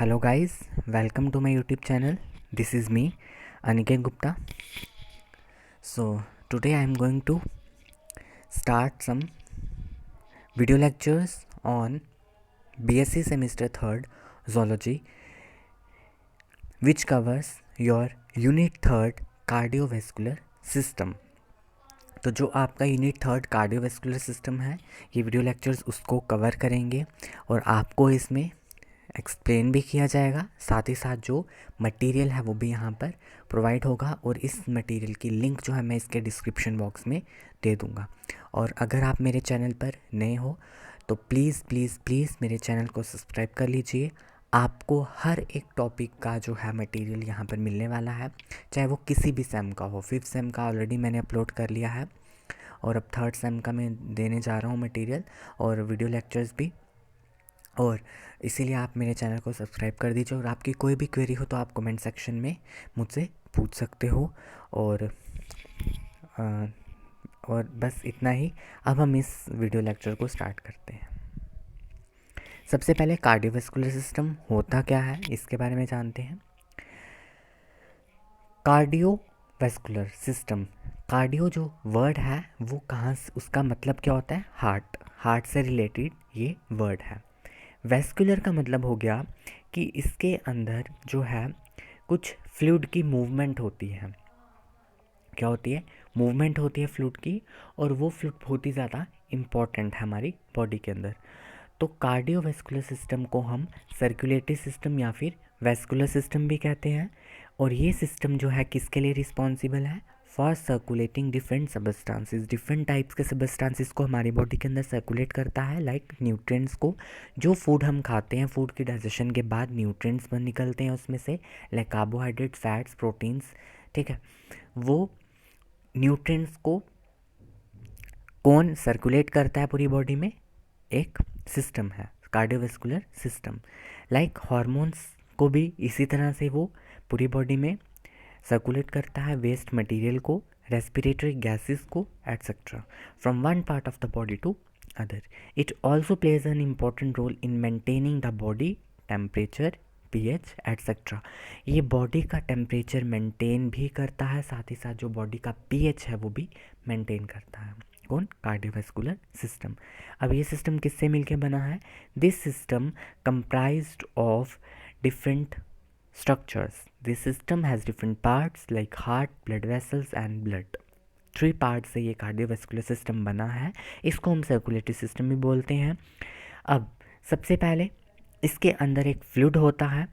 Hello guys, welcome to my YouTube channel. This is me, Aniket Gupta. So today I am going to start some video lectures on BSc semester 3rd Zoology, which covers your Unit 3rd Cardiovascular System. तो जो आपका unit 3rd cardiovascular system है, ये video lectures उसको cover करेंगे और आपको इसमें एक्सप्लेन भी किया जाएगा। साथ ही साथ जो मटेरियल है वो भी यहाँ पर प्रोवाइड होगा और इस मटेरियल की लिंक जो है मैं इसके डिस्क्रिप्शन बॉक्स में दे दूँगा। और अगर आप मेरे चैनल पर नए हो तो प्लीज़ प्लीज़ प्लीज़ मेरे चैनल को सब्सक्राइब कर लीजिए। आपको हर एक टॉपिक का जो है मटेरियल यहाँ पर मिलने वाला है, चाहे वो किसी भी सेम का हो। 5th सेम का ऑलरेडी मैंने अपलोड कर लिया है और अब 3rd सेम का मैं देने जा रहा हूँ मटेरियल और वीडियो लेक्चर्स भी। और इसीलिए आप मेरे चैनल को सब्सक्राइब कर दीजिए और आपकी कोई भी क्वेरी हो तो आप कमेंट सेक्शन में मुझसे पूछ सकते हो। और बस इतना ही। अब हम इस वीडियो लेक्चर को स्टार्ट करते हैं। सबसे पहले कार्डियोवैस्कुलर सिस्टम होता क्या है इसके बारे में जानते हैं। कार्डियोवैस्कुलर सिस्टम, कार्डियो जो वर्ड है वो कहाँ से, उसका मतलब क्या होता है? हार्ट से रिलेटेड ये वर्ड है। वैस्कुलर का मतलब हो गया कि इसके अंदर जो है कुछ फ्लूइड की मूवमेंट होती है। क्या होती है? मूवमेंट होती है फ्लूइड की, और वो फ्लूइड बहुत ही ज़्यादा इम्पॉर्टेंट है हमारी बॉडी के अंदर। तो कार्डियोवैस्कुलर सिस्टम को हम सर्कुलेटरी सिस्टम या फिर वैस्कुलर सिस्टम भी कहते हैं। और ये सिस्टम जो है किसके लिए रिस्पॉन्सिबल है? For circulating different substances. Different types के सबस्टांसेस को हमारी बॉडी के अंदर सर्कुलेट करता है, लाइक न्यूट्रिएंट्स को। जो फूड हम खाते हैं, फूड की डाइजेशन के बाद न्यूट्रिएंट्स बन निकलते हैं उसमें से, लाइक कार्बोहाइड्रेट, फैट्स, प्रोटीन्स। ठीक है, वो न्यूट्रिएंट्स को कौन सर्कुलेट करता है पूरी बॉडी में? एक सिस्टम है, कार्डियोवैस्कुलर सिस्टम। लाइक हार्मोन्स को भी इसी तरह से वो पूरी बॉडी में सर्कुलेट करता है, वेस्ट मटेरियल को, रेस्पिरेटरी गैसेस को, etcetera, from one part of the body to other. It also plays an important role in maintaining the body temperature, pH, etcetera. ये बॉडी का टेम्परेचर मेंटेन भी करता है, साथ ही साथ जो बॉडी का पीएच है वो भी मेंटेन करता है। कौन? Cardiovascular system. अब ये सिस्टम किससे मिलके बना है? This system comprised of different structures. This system has different parts like heart, blood vessels and blood. 3 part से ये कार्डियोवैस्कुलर सिस्टम बना है। इसको हम सर्कुलेटरी सिस्टम भी बोलते हैं। अब सबसे पहले इसके अंदर एक फ्लूइड होता है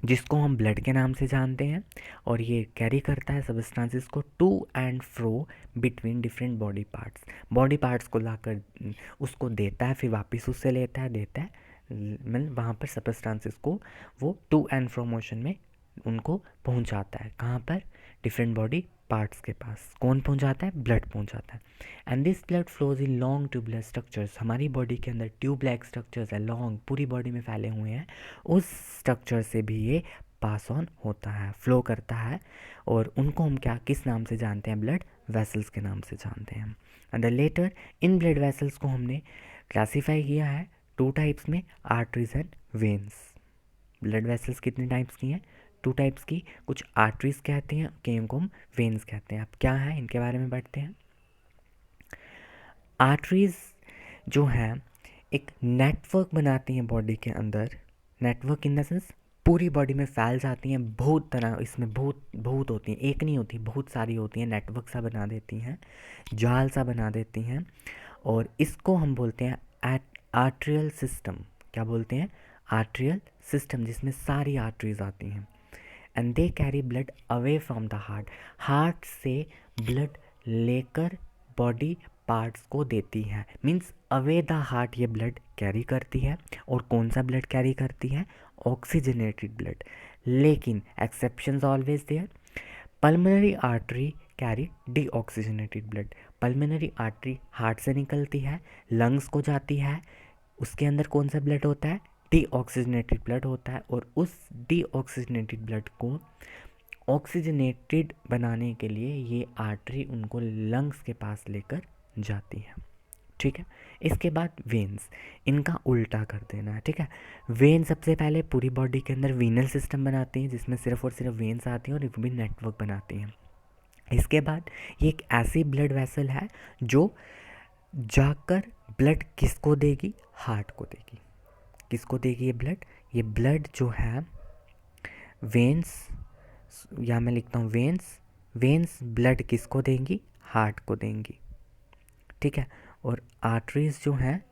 जिसको हम ब्लड के नाम से जानते हैं, और ये कैरी करता है सबस्टांसेस को to and fro between different body parts को लाकर उसको देता है, फिर वापस उससे लेता है, देता है, मतलब वहाँ पर सबस्टांसेस को वो टू एंड फ्रो मोशन में उनको पहुँचाता है। कहाँ पर? डिफरेंट बॉडी पार्ट्स के पास। कौन पहुँचाता है? ब्लड पहुँचाता है। And this blood flows in long tubular structures. हमारी बॉडी के अंदर ट्यूब लाइक स्ट्रक्चर्स है, लॉन्ग, पूरी बॉडी में फैले हुए हैं। उस स्ट्रक्चर से भी ये पास ऑन होता है, फ्लो करता है, और उनको हम क्या, किस नाम से जानते हैं? ब्लड वेसल्स के नाम से जानते हैं। And later in blood vessels को हमने क्लासीफाई किया है 2 टाइप्स में, arteries and veins. Blood vessels कितने टाइप्स की हैं? 2 टाइप्स की। कुछ आर्टरीज कहते हैं, कईयों को हम वेन्स कहते हैं। अब क्या है इनके बारे में पढ़ते हैं। आर्टरीज जो है एक नेटवर्क बनाती हैं बॉडी के अंदर। नेटवर्क इन द सेंस पूरी बॉडी में फैल जाती हैं, बहुत तरह, इसमें बहुत होती हैं, एक नहीं होती, बहुत सारी होती हैं। नेटवर्क सा बना देती हैं, जाल सा बना देती हैं, और इसको हम बोलते हैं आर्ट्रियल सिस्टम। क्या बोलते हैं? आर्ट्रियल सिस्टम, जिसमें सारी आर्टरीज आती हैं। And they carry blood away from the heart से ब्लड लेकर बॉडी पार्ट्स को देती है। मीन्स अवे द हार्ट ये ब्लड कैरी करती है। और कौन सा ब्लड कैरी करती है? Oxygenated blood. लेकिन exceptions always there. Pulmonary artery carry deoxygenated blood. Pulmonary artery heart से निकलती है, लंग्स को जाती है, उसके अंदर कौन सा ब्लड होता है? डीऑक्सीजनेटेड ब्लड होता है। और उस डीऑक्सीजनेटेड ब्लड को ऑक्सीजनेटेड बनाने के लिए ये आर्टरी उनको लंग्स के पास लेकर जाती है। ठीक है। इसके बाद वेन्स, इनका उल्टा कर देना है, ठीक है। वेन सबसे पहले पूरी बॉडी के अंदर वीनल सिस्टम बनाती हैं जिसमें सिर्फ और सिर्फ वेन्स आती हैं और वो भी नेटवर्क बनाती हैं। इसके बाद ये एक ऐसी ब्लड वेसल है जो जाकर ब्लड किसको देगी, हार्ट को देगी। किसको देगी ये ब्लड, ये ब्लड जो है वेन्स, या मैं लिखता हूँ वेन्स, वेन्स ब्लड किसको देंगी, हार्ट को देंगी, ठीक है। और आर्टरीज जो हैं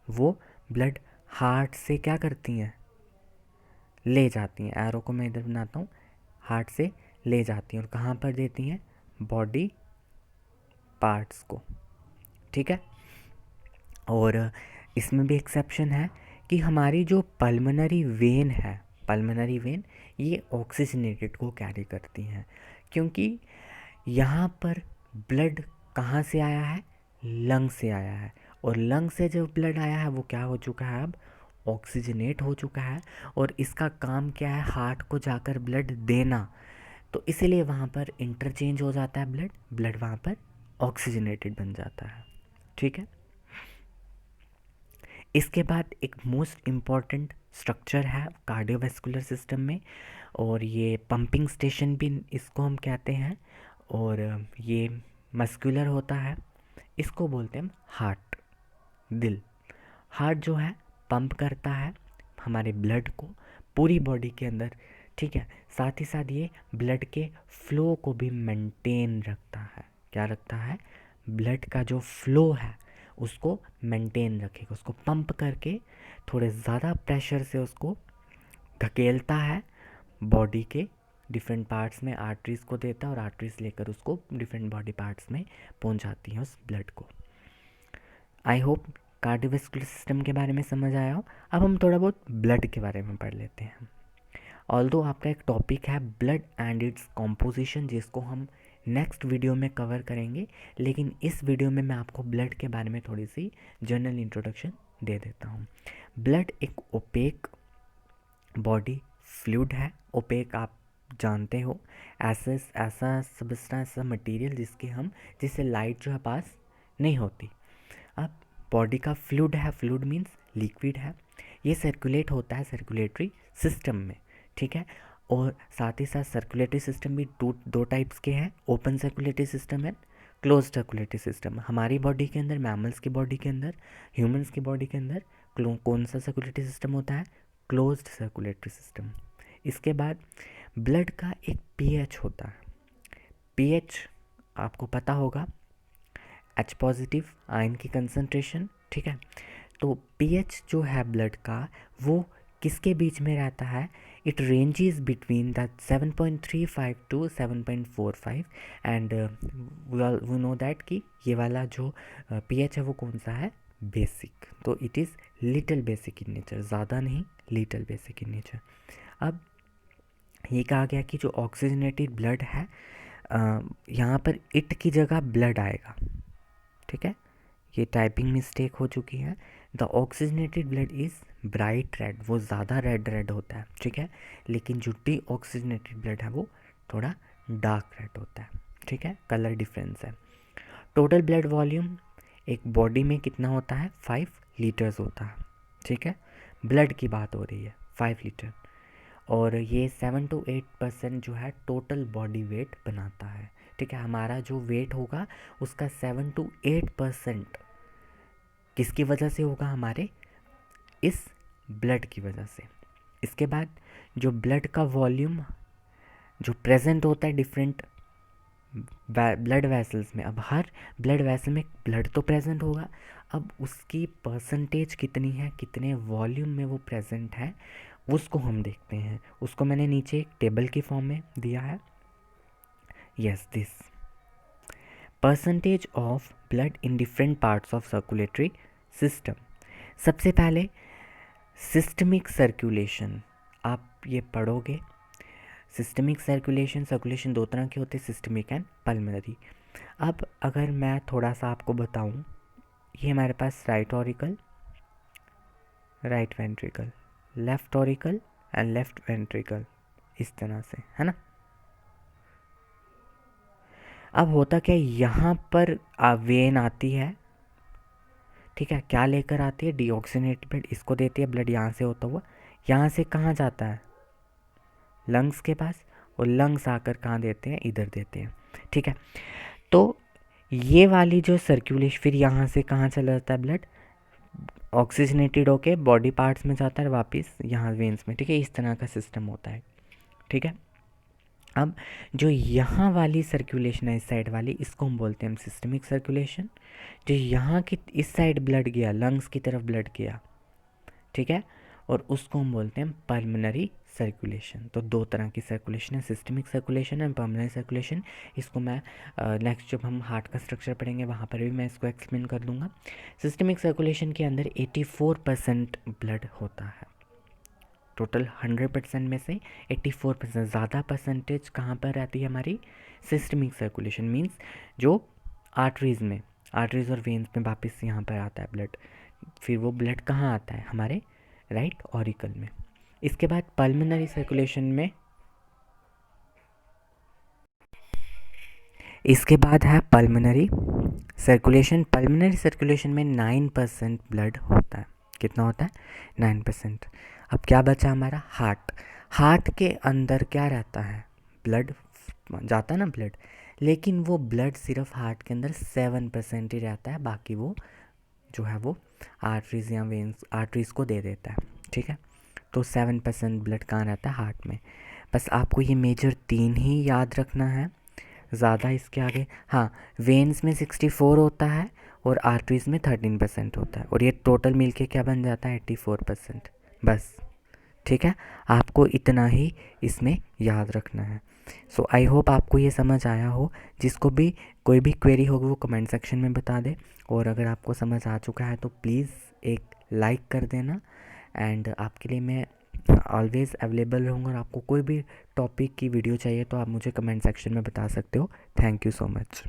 वो ब्लड हार्ट से क्या करती हैं, ले जाती हैं। एरो को मैं इधर बनाता हूँ, हार्ट से ले जाती हैं और कहाँ पर देती हैं, बॉडी पार्ट्स को, ठीक है। और इसमें भी एक्सेप्शन है कि हमारी जो पल्मोनरी वेन है, पल्मोनरी वेन ये ऑक्सीजनेटेड को कैरी करती हैं, क्योंकि यहाँ पर ब्लड कहाँ से आया है, लंग से आया है, और लंग से जो ब्लड आया है वो क्या हो चुका है, अब ऑक्सीजनेट हो चुका है, और इसका काम क्या है, हार्ट को जाकर ब्लड देना। तो इसीलिए वहाँ पर इंटरचेंज हो जाता है ब्लड, ब्लड वहाँ पर ऑक्सीजनेटेड बन जाता है, ठीक है। इसके बाद एक मोस्ट इम्पॉर्टेंट स्ट्रक्चर है कार्डियोवैस्कुलर सिस्टम में, और ये पंपिंग स्टेशन भी इसको हम कहते हैं, और ये मस्कुलर होता है, इसको बोलते हैं हम हार्ट, दिल। हार्ट जो है पंप करता है हमारे ब्लड को पूरी बॉडी के अंदर, ठीक है। साथ ही साथ ये ब्लड के फ्लो को भी मेंटेन रखता है। क्या रखता है, ब्लड का जो फ्लो है उसको मेंटेन रखेगा, उसको पंप करके थोड़े ज़्यादा प्रेशर से उसको धकेलता है बॉडी के डिफरेंट पार्ट्स में, आर्टरीज़ को देता है और आर्टरीज़ लेकर उसको डिफरेंट बॉडी पार्ट्स में पहुंचाती हैं उस ब्लड को। आई होप कार्डियोवैस्कुलर सिस्टम के बारे में समझ आया हो। अब हम थोड़ा बहुत ब्लड के बारे में पढ़ लेते हैं। ऑल्दो आपका एक टॉपिक है ब्लड एंड इट्स कॉम्पोजिशन, जिसको हम नेक्स्ट वीडियो में कवर करेंगे, लेकिन इस वीडियो में मैं आपको ब्लड के बारे में थोड़ी सी जनरल इंट्रोडक्शन दे देता हूँ। ब्लड एक ओपेक बॉडी फ्लूइड है। ओपेक आप जानते हो, ऐसा सब्सटेंस, ऐसा मटेरियल जिससे लाइट जो है पास नहीं होती। अब बॉडी का फ्लूइड है, फ्लूइड मीन्स लिक्विड है, ये सर्कुलेट होता है सर्कुलेटरी सिस्टम में, ठीक है। और साथ ही साथ सर्कुलेटरी सिस्टम भी दो टाइप्स के हैं, ओपन सर्कुलेटरी सिस्टम है, क्लोज सर्कुलेटरी सिस्टम। हमारी बॉडी के अंदर, मैमल्स की बॉडी के अंदर, ह्यूमंस की बॉडी के अंदर कौन सा सर्कुलेटरी सिस्टम होता है, क्लोज्ड सर्कुलेटरी सिस्टम। इसके बाद ब्लड का एक पीएच होता है। पीएच आपको पता होगा, H पॉजिटिव आयन की कंसंट्रेशन, ठीक है। तो पीएच जो है ब्लड का वो किसके बीच में रहता है, it ranges between the 7.35 to 7.45, and we know that कि ये वाला जो पीएच है वो कौन सा है, बेसिक। तो it is little basic in nature, ज़्यादा नहीं, लिटिल बेसिक इन नेचर। अब ये कहा गया कि जो ऑक्सीजनेटेड ब्लड है, यहाँ पर इट की जगह ब्लड आएगा, ठीक है। ये टाइपिंग मिस्टेक हो चुकी है। The oxygenated blood is bright red, वो ज़्यादा रेड होता है, ठीक है। लेकिन जो डी ऑक्सीजनेटेड ब्लड है वो थोड़ा डार्क रेड होता है, ठीक है, कलर डिफरेंस है। टोटल ब्लड वॉल्यूम एक बॉडी में कितना होता है, 5 लीटर्स होता है, ठीक है। ब्लड की बात हो रही है, 5 लीटर, और ये 7 to 8% जो है टोटल बॉडी वेट बनाता है, ठीक है। हमारा जो वेट होगा उसका 7 to 8% किसकी वजह से होगा, हमारे इस ब्लड की वजह से। इसके बाद जो ब्लड का वॉल्यूम जो प्रेजेंट होता है डिफरेंट ब्लड वेसल्स में, अब हर ब्लड वेसल में ब्लड तो प्रेजेंट होगा, अब उसकी परसेंटेज कितनी है, कितने वॉल्यूम में वो प्रेजेंट है, उसको हम देखते हैं। उसको मैंने नीचे एक टेबल की फॉर्म में दिया है। Yes, this percentage of blood in different parts of circulatory system. सबसे पहले सिस्टमिक सर्कुलेशन, आप ये पढ़ोगे। सिस्टमिक सर्कुलेशन दो तरह के होते हैं, सिस्टमिक एंड पल्मोनरी। अब अगर मैं थोड़ा सा आपको बताऊं, ये हमारे पास right auricle, right ventricle, left auricle and left ventricle, इस तरह से, है ना। अब होता क्या, यहाँ पर वेन आती है, ठीक है, क्या लेकर आती है, डीऑक्सीजनेटेड ब्लड, इसको देती है ब्लड यहाँ से होता हुआ, यहाँ से कहाँ जाता है, लंग्स के पास, और लंग्स आकर कहाँ देते हैं, इधर देते हैं। ठीक है, तो ये वाली जो सर्कुलेशन फिर यहाँ से कहाँ चला जाता है ब्लड, ऑक्सीजनेटेड होके बॉडी पार्ट्स में जाता है वापस यहाँ वेन्स में। ठीक है, इस तरह का सिस्टम होता है। ठीक है, अब जो यहाँ वाली सर्कुलेशन है इस साइड वाली, इसको हम बोलते हैं सिस्टमिक सर्कुलेशन। जो यहाँ की इस साइड ब्लड गया, लंग्स की तरफ ब्लड गया, ठीक है, और उसको हम बोलते हैं पल्मोनरी सर्कुलेशन। तो दो तरह की सर्कुलेशन है, systemic circulation and pulmonary circulation. इसको मैं नेक्स्ट जब हम हार्ट का स्ट्रक्चर पढ़ेंगे वहाँ पर भी मैं इसको एक्सप्लेन कर दूंगा। सिस्टमिक सर्कुलेशन के अंदर 84% ब्लड होता है। टोटल 100% में से 84%, ज़्यादा परसेंटेज कहाँ पर रहती है हमारी, सिस्टमिक सर्कुलेशन मीन्स जो आर्टरीज़ में, आर्टरीज़ और वेन्स में वापस यहाँ पर आता है ब्लड। फिर वो ब्लड कहाँ आता है, हमारे राइट ऑरिकल में। इसके बाद पल्मोनरी सर्कुलेशन में, इसके बाद है पल्मोनरी सर्कुलेशन। पल्मोनरी सर्कुलेशन में 9% ब्लड होता है। कितना होता है, 9%। अब क्या बचा हमारा, हार्ट। हार्ट के अंदर क्या रहता है, ब्लड जाता है ना ब्लड, लेकिन वो ब्लड सिर्फ हार्ट के अंदर 7% ही रहता है, बाकी वो जो है वो आर्टरीज या वेन्स, आर्टरीज को दे देता है। ठीक है, तो 7% ब्लड कहाँ रहता है, हार्ट में। बस आपको ये मेजर 3 ही याद रखना है, ज़्यादा इसके आगे, हाँ, वेन्स में 64 होता है और आर्टरीज में 13% होता है, और ये टोटल मिलके क्या बन जाता है, 84%। बस, ठीक है, आपको इतना ही इसमें याद रखना है। सो आई होप आपको ये समझ आया हो। जिसको भी कोई भी क्वेरी होगी वो कमेंट सेक्शन में बता दे, और अगर आपको समझ आ चुका है तो प्लीज़ एक लाइक कर देना। एंड आपके लिए मैं ऑलवेज़ अवेलेबल रहूँगा, और आपको कोई भी टॉपिक की वीडियो चाहिए तो आप मुझे कमेंट सेक्शन में बता सकते हो। Thank you so much.